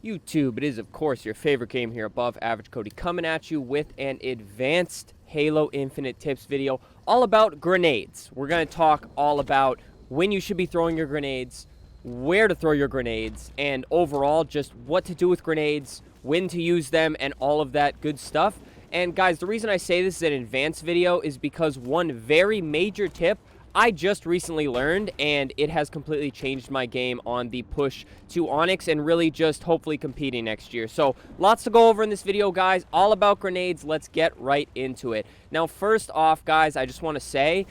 YouTube, it is of course your favorite game here, Above Average Cody, coming at you with an advanced Halo Infinite tips video all about grenades. We're going to talk all about when you should be throwing your grenades, where to throw your grenades, and overall just what to do with grenades, when to use them, and all of that good stuff. And guys, the reason I say this is an advanced video is because one very major tip I just recently learned, and it has completely changed my game on the push to Onyx and really just hopefully competing next year. So lots to go over in this video, guys, all about grenades. Let's get right into it. Now, first off, guys, I just want to say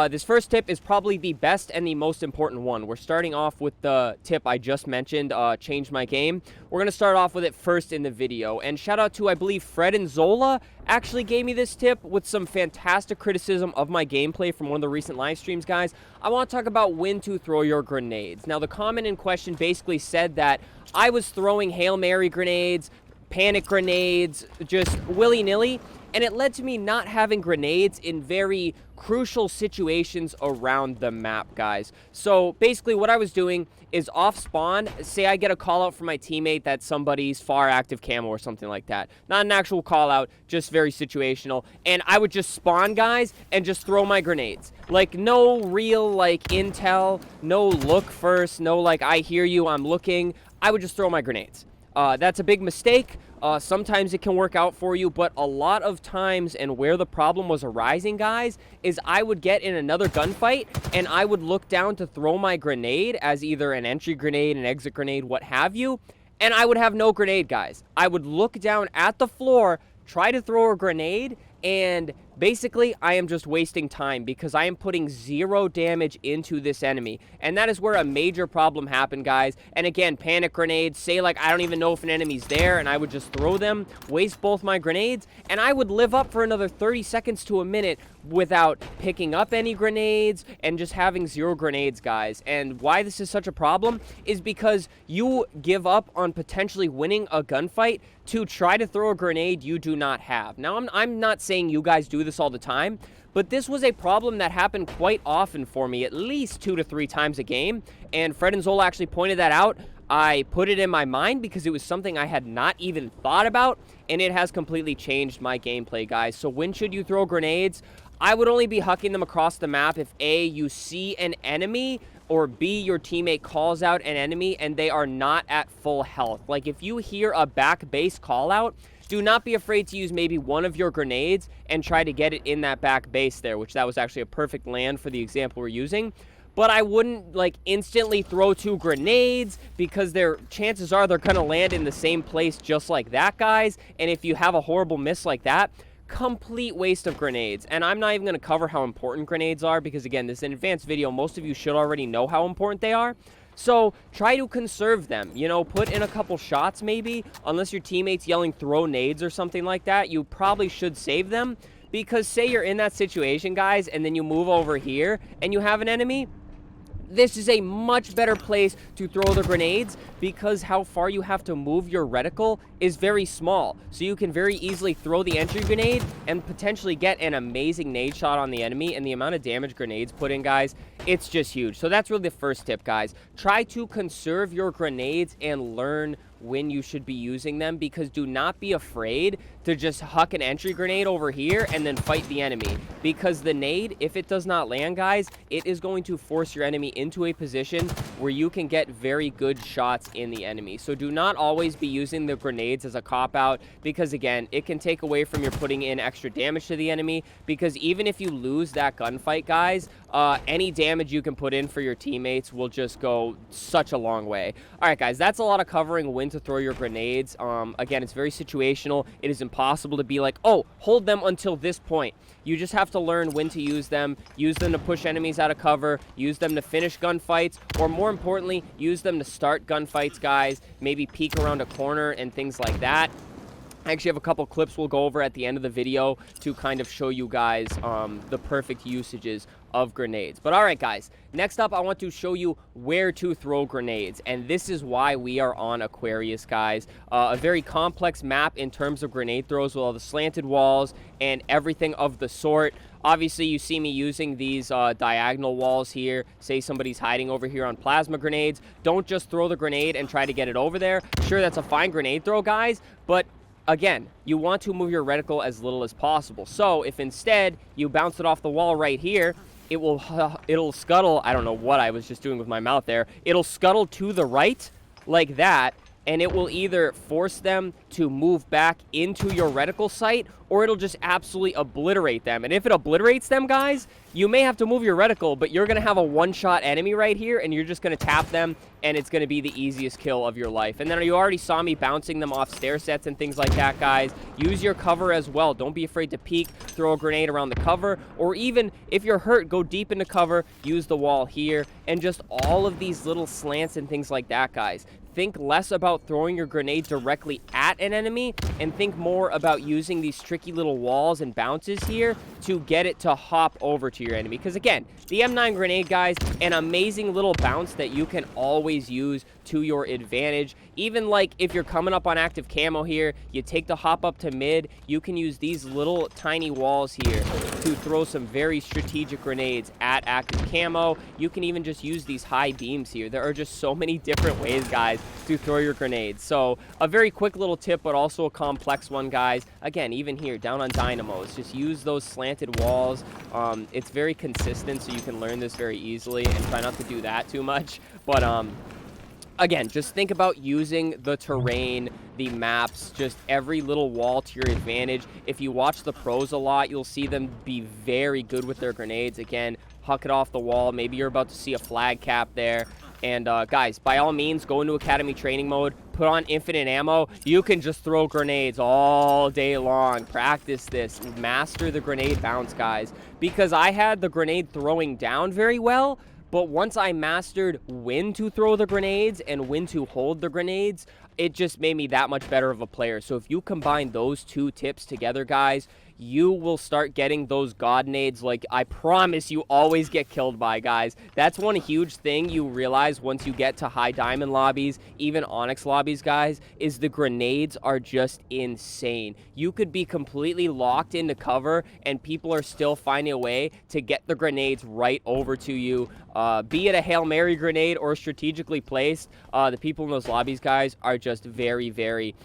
this first tip is probably the best and the most important one. We're starting off with the tip I just mentioned, change my game. We're going to start off with it first in the video. And shout out to, I believe, Fred and Zola actually gave me this tip with some fantastic criticism of my gameplay from one of the recent live streams, guys. I want to talk about when to throw your grenades. Now, the comment in question basically said that I was throwing Hail Mary grenades, panic grenades, just willy-nilly, and it led to me not having grenades in very crucial situations around the map, guys. So basically what I was doing is off spawn, say I get a call out from my teammate that somebody's far active camo or something like that. Not an actual call out, just very situational. And I would just spawn, guys, and just throw my grenades. Like, no real, like, intel, no look first, no, like, I hear you, I'm looking. I would just throw my grenades. That's a big mistake. Sometimes it can work out for you, but a lot of times, and where the problem was arising, guys, is I would get in another gunfight, and I would look down to throw my grenade as either an entry grenade, an exit grenade, what have you, and I would have no grenade, guys. I would look down at the floor, try to throw a grenade, and basically, I am just wasting time because I am putting 0 damage into this enemy. And that is where a major problem happened, guys. And again, panic grenades, say like I don't even know if an enemy's there, and I would just throw them, waste both my grenades, and I would live up for another 30 seconds to a minute without picking up any grenades and just having 0 grenades, guys. And why this is such a problem is because you give up on potentially winning a gunfight to try to throw a grenade you do not have. Now, I'm not saying you guys do this all the time, but this was a problem that happened quite often for me, at least 2 to 3 times a game, and Fred and Zola actually pointed that out. I put it in my mind because it was something I had not even thought about, and it has completely changed my gameplay, guys. So when should you throw grenades? I would only be hucking them across the map if A, you see an enemy, or B, your teammate calls out an enemy and they are not at full health. Like, if you hear a back base call out, do not be afraid to use maybe one of your grenades and try to get it in that back base there, which that was actually a perfect land for the example we're using. But I wouldn't, like, instantly throw 2 grenades because chances are they're going to land in the same place just like that, guys. And if you have a horrible miss like that, complete waste of grenades. And I'm not even going to cover how important grenades are because, again, this is an advanced video. Most of you should already know how important they are. So try to conserve them, you know, put in a couple shots maybe, unless your teammate's yelling throw nades or something like that. You probably should save them because say you're in that situation, guys, and then you move over here and you have an enemy. This is a much better place to throw the grenades because how far you have to move your reticle is very small. So you can very easily throw the entry grenade and potentially get an amazing nade shot on the enemy. And the amount of damage grenades put in, guys, it's just huge. So that's really the first tip, guys. Try to conserve your grenades and learn when you should be using them, because do not be afraid to just huck an entry grenade over here and then fight the enemy, because the nade, if it does not land, guys, it is going to force your enemy into a position where you can get very good shots in the enemy. So do not always be using the grenades as a cop-out, because again, it can take away from your putting in extra damage to the enemy, because even if you lose that gunfight, guys, any damage you can put in for your teammates will just go such a long way. All right, guys, that's a lot of covering when to throw your grenades. Again, it's very situational. It is impossible to be like, oh, hold them until this point. You just have to learn when to use them to push enemies out of cover, use them to finish gunfights, or more importantly, use them to start gunfights, guys, maybe peek around a corner and things like that. I actually have a couple clips we'll go over at the end of the video to kind of show you guys the perfect usages of grenades. But all right, guys, next up I want to show you where to throw grenades, and this is why we are on Aquarius, guys. A very complex map in terms of grenade throws with all the slanted walls and everything of the sort. Obviously, you see me using these diagonal walls here. Say somebody's hiding over here on plasma grenades. Don't just throw the grenade and try to get it over there. Sure, that's a fine grenade throw, guys, but again, you want to move your reticle as little as possible. So if instead you bounce it off the wall right here, it'll scuttle. I don't know what I was just doing with my mouth there. It'll scuttle to the right like that, and it will either force them to move back into your reticle sight, or it'll just absolutely obliterate them. And if it obliterates them, guys, you may have to move your reticle, but you're going to have a one-shot enemy right here, and you're just going to tap them, and it's going to be the easiest kill of your life. And then you already saw me bouncing them off stair sets and things like that, guys. Use your cover as well. Don't be afraid to peek, throw a grenade around the cover, or even if you're hurt, go deep into cover, use the wall here, and just all of these little slants and things like that, guys. Think less about throwing your grenade directly at an enemy and think more about using these tricky little walls and bounces here to get it to hop over to your enemy. Because again, the M9 grenade, guys, an amazing little bounce that you can always use to your advantage. Even like if you're coming up on active camo here, you take the hop up to mid, you can use these little tiny walls here to throw some very strategic grenades at active camo. You can even just use these high beams here. There are just so many different ways, guys, to throw your grenades. So a very quick little tip, but also a complex one, guys. Again, even here down on dynamos, just use those slanted walls. It's very consistent, so you can learn this very easily, and try not to do that too much. But again, just think about using the terrain, the maps, just every little wall to your advantage. If you watch the pros a lot, you'll see them be very good with their grenades. Again, huck it off the wall. Maybe you're about to see a flag cap there. And guys, by all means, go into Academy training mode, put on infinite ammo. You can just throw grenades all day long. Practice this. Master the grenade bounce, guys. Because I had the grenade throwing down very well, but once I mastered when to throw the grenades and when to hold the grenades, it just made me that much better of a player. So if you combine those two tips together, guys, you will start getting those god nades like I promise you always get killed by, guys. That's one huge thing you realize once you get to high diamond lobbies, even Onyx lobbies, guys, is the grenades are just insane. You could be completely locked into cover and people are still finding a way to get the grenades right over to you. Be it a Hail Mary grenade or strategically placed, the people in those lobbies, guys, are just very, very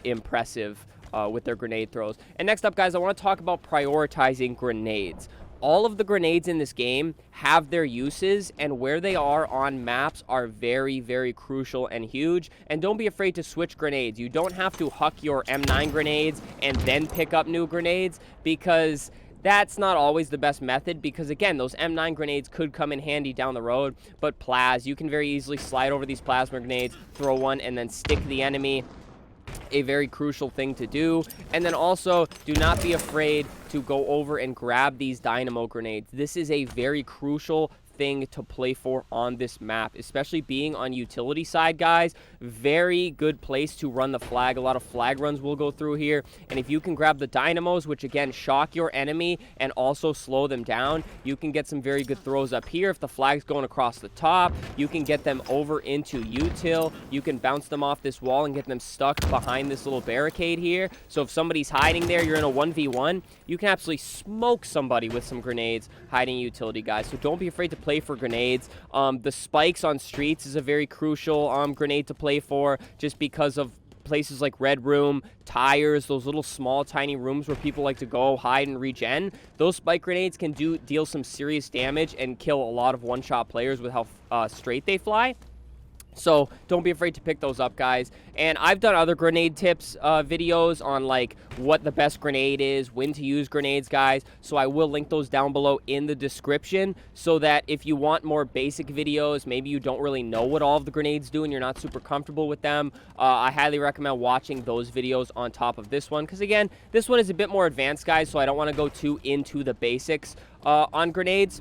impressive with their grenade throws. And next up, guys, I want to talk about prioritizing grenades. All of the grenades in this game have their uses, and where they are on maps are very, very crucial and huge. And don't be afraid to switch grenades. You don't have to huck your M9 grenades and then pick up new grenades, because that's not always the best method, because again, those M9 grenades could come in handy down the road. But you can very easily slide over these plasma grenades, throw one, and then stick the enemy. A very crucial thing to do. And then also, do not be afraid to go over and grab these dynamo grenades. This is a very crucial thing to play for on this map, especially being on utility side, guys. Very good place to run the flag. A lot of flag runs will go through here, and if you can grab the dynamos, which again shock your enemy and also slow them down, you can get some very good throws up here. If the flag's going across the top, you can get them over into util. You can bounce them off this wall and get them stuck behind this little barricade here. So if somebody's hiding there, you're in a 1v1, you can absolutely smoke somebody with some grenades hiding utility, guys. So don't be afraid to play for grenades. The spikes on streets is a very crucial grenade to play for, just because of places like Red Room, tires, those little small tiny rooms where people like to go hide and regen. Those spike grenades can deal some serious damage and kill a lot of one-shot players with how straight they fly. So don't be afraid to pick those up, guys. And I've done other grenade tips videos on like what the best grenade is, when to use grenades, guys. So I will link those down below in the description, so that if you want more basic videos, maybe you don't really know what all of the grenades do and you're not super comfortable with them, I highly recommend watching those videos on top of this one. Because again, this one is a bit more advanced, guys, so I don't want to go too into the basics on grenades.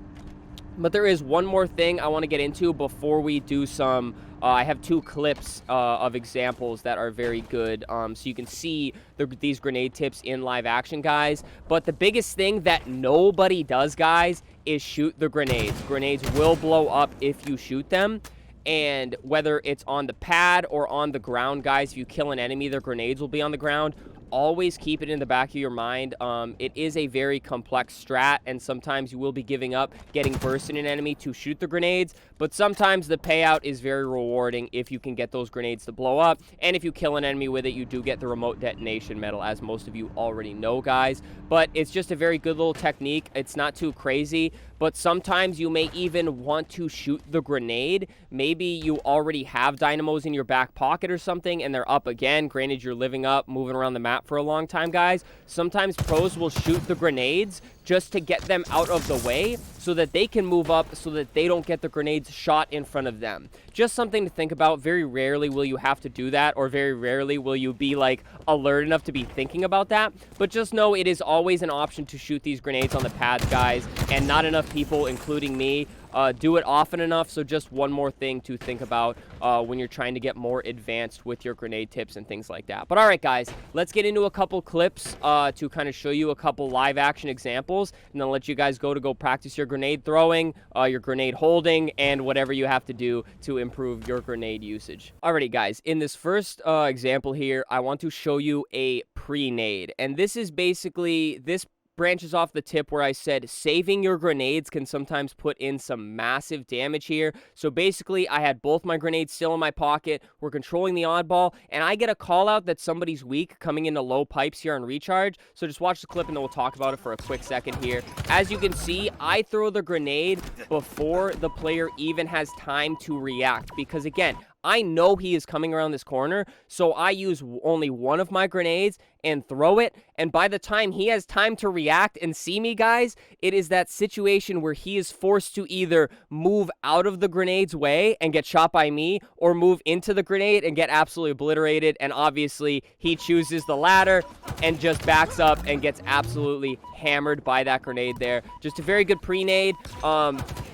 But there is one more thing I want to get into before we do some I have 2 clips of examples that are very good, so you can see these grenade tips in live action, guys. But the biggest thing that nobody does, guys, is shoot the grenades. Grenades will blow up if you shoot them. And whether it's on the pad or on the ground, guys, if you kill an enemy, their grenades will be on the ground. Always keep it in the back of your mind. It is a very complex strat, and sometimes you will be giving up getting burst in an enemy to shoot the grenades, but sometimes the payout is very rewarding if you can get those grenades to blow up, and if you kill an enemy with it, you do get the remote detonation medal, as most of you already know, guys. But it's just a very good little technique. It's not too crazy, but sometimes you may even want to shoot the grenade. Maybe you already have dynamos in your back pocket or something, and they're up again. Granted, you're living up, moving around the map for a long time, guys. Sometimes pros will shoot the grenades just to get them out of the way so that they can move up so that they don't get the grenades shot in front of them. Just something to think about. Very rarely will you have to do that, or very rarely will you be like alert enough to be thinking about that. But just know it is always an option to shoot these grenades on the pads, guys, and not enough people, including me, do it often enough. So just one more thing to think about when you're trying to get more advanced with your grenade tips and things like that. But all right, guys, let's get into a couple clips to kind of show you a couple live action examples, and then let you guys go practice your grenade throwing, your grenade holding, and whatever you have to do to improve your grenade usage. Alrighty, guys, in this first example here, I want to show you a Prenade, and this is basically, this branches off the tip where I said saving your grenades can sometimes put in some massive damage here. So basically, I had both my grenades still in my pocket. We're controlling the oddball, and I get a call out that somebody's weak coming into low pipes here on recharge. So just watch the clip, and then we'll talk about it for a quick second here. As you can see, I throw the grenade before the player even has time to react, because again, I know he is coming around this corner, so I use only one of my grenades and throw it, and by the time he has time to react and see me, guys, it is that situation where he is forced to either move out of the grenade's way and get shot by me, or move into the grenade and get absolutely obliterated, and obviously he chooses the latter and just backs up and gets absolutely hammered by that grenade there. Just a very good Prenade.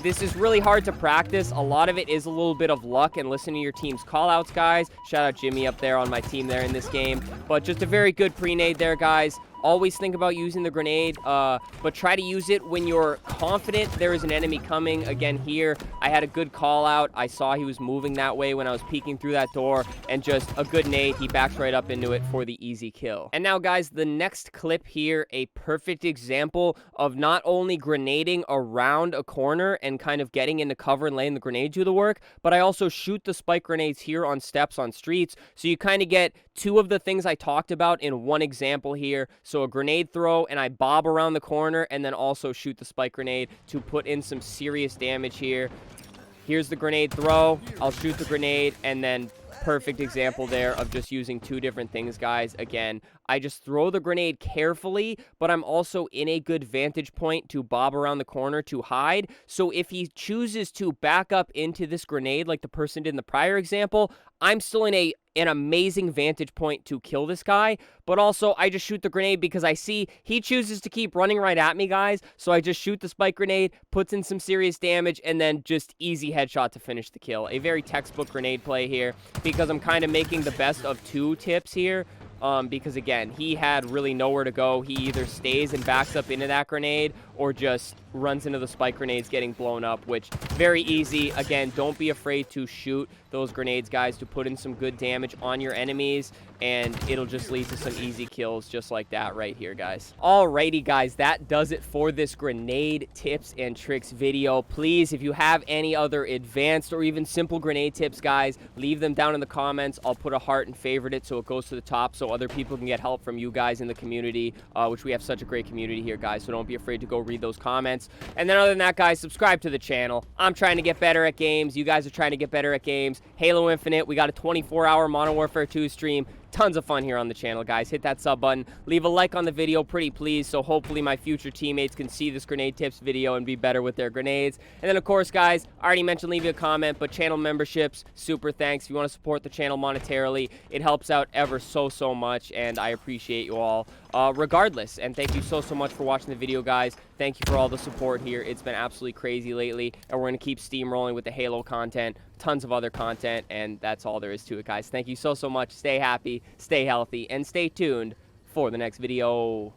This is really hard to practice. A lot of it is a little bit of luck and listening to your team's callouts, guys. Shout out Jimmy up there on my team there in this game. But just a very good Prenade there, guys. Always think about using the grenade, but try to use it when you're confident there is an enemy coming. Again, here, I had a good call out. I saw he was moving that way when I was peeking through that door, and just a good nade. He backed right up into it for the easy kill. And now, guys, the next clip here, a perfect example of not only grenading around a corner and kind of getting into cover and letting the grenade do the work, but I also shoot the spike grenades here on steps on streets. So you kind of get two of the things I talked about in one example here. So a grenade throw, and I bob around the corner, and then also shoot the spike grenade to put in some serious damage here. Here's the grenade throw. I'll shoot the grenade, and then perfect example there of just using two different things, guys. Again, I just throw the grenade carefully, but I'm also in a good vantage point to bob around the corner to hide. So if he chooses to back up into this grenade like the person did in the prior example, I'm still in an amazing vantage point to kill this guy. But also, I just shoot the grenade because I see he chooses to keep running right at me, guys. So I just shoot the spike grenade, puts in some serious damage, and then just easy headshot to finish the kill. A very textbook grenade play here, because I'm kind of making the best of two tips here. Because again, he had really nowhere to go. He either stays and backs up into that grenade, or just runs into the spike grenades getting blown up, which very easy. Again, don't be afraid to shoot those grenades, guys, to put in some good damage on your enemies, and it'll just lead to some easy kills just like that right here, guys. Alrighty, guys, that does it for this grenade tips and tricks video. Please, if you have any other advanced or even simple grenade tips, guys, leave them down in the comments. I'll put a heart and favorite it so it goes to the top, so other people can get help from you guys in the community, which we have such a great community here, guys, so don't be afraid to go read those comments. And then other than that, guys, subscribe to the channel. I'm trying to get better at games. You guys are trying to get better at games. Halo Infinite, we got a 24-hour Modern Warfare 2 stream. Tons of fun here on the channel, guys. Hit that sub button. Leave a like on the video, pretty please, so hopefully my future teammates can see this grenade tips video and be better with their grenades. And then, of course, guys, I already mentioned leaving a comment, but channel memberships, super thanks. If you want to support the channel monetarily, it helps out ever so much, and I appreciate you all. regardless. And thank you so much for watching the video, guys. Thank you for all the support here. It's been absolutely crazy lately, and we're going to keep steamrolling with the Halo content, tons of other content, and that's all there is to it, guys. Thank you so much. Stay happy, stay healthy, and stay tuned for the next video.